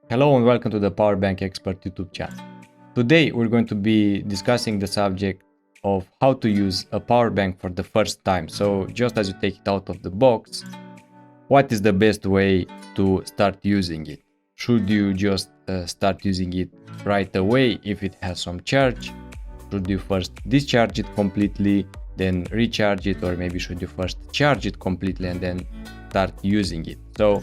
Hello and welcome to the Power Bank Expert YouTube channel. Today we're going to be discussing the subject of how to use a power bank for the first time. So just as you take it out of the box, what is the best way to start using it? Should you just start using it right away if it has some charge? Should you first discharge it completely, then recharge it, or maybe should you first charge it completely and then start using it? So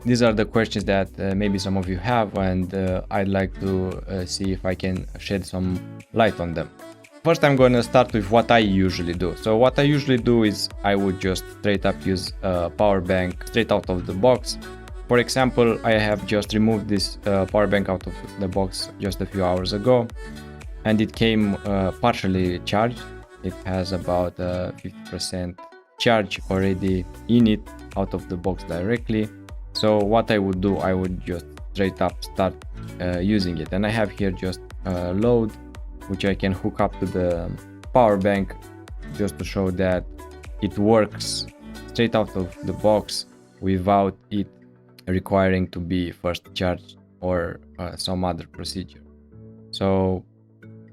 these are the questions that maybe some of you have, and I'd like to see if I can shed some light on them. First, I'm going to start with what I usually do. So what I usually do is I would just straight up use a power bank straight out of the box. For example, I have just removed this power bank out of the box just a few hours ago, and it came partially charged. It has about 50% charge already in it out of the box directly. So what I would do, I would just straight up start using it. And I have here just a load, which I can hook up to the power bank just to show that it works straight out of the box without it requiring to be first charged or some other procedure. So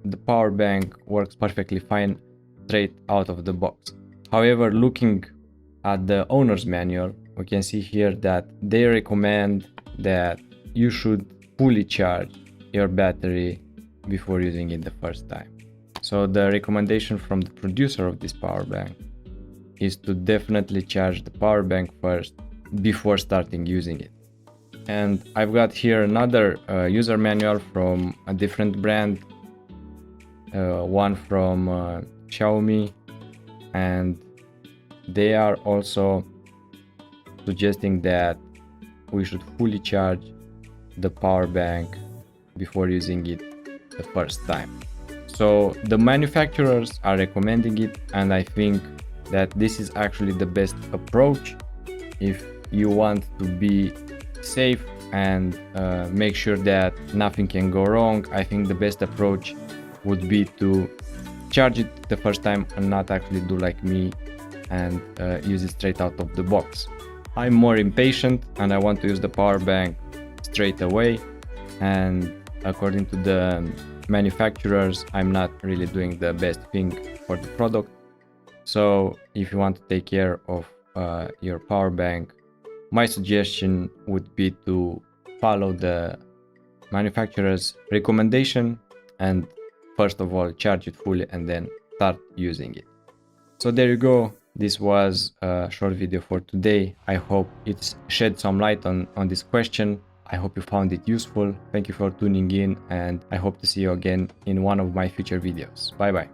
the power bank works perfectly fine straight out of the box. However, looking at the owner's manual, we can see here that they recommend that you should fully charge your battery before using it the first time. So the recommendation from the producer of this power bank is to definitely charge the power bank first before starting using it. And I've got here another user manual from a different brand, one from Xiaomi, and they are also suggesting that we should fully charge the power bank before using it the first time. So the manufacturers are recommending it, and I think that this is actually the best approach if you want to be safe and make sure that nothing can go wrong. I think the best approach would be to charge it the first time and not actually do like me and use it straight out of the box. I'm more impatient and I want to use the power bank straight away, and according to the manufacturers, I'm not really doing the best thing for the product. So if you want to take care of your power bank, my suggestion would be to follow the manufacturer's recommendation and first of all charge it fully and then start using it. So there you go. This was a short video for today. I hope it's shed some light on this question. I hope you found it useful. Thank you for tuning in, and I hope to see you again in one of my future videos. Bye bye.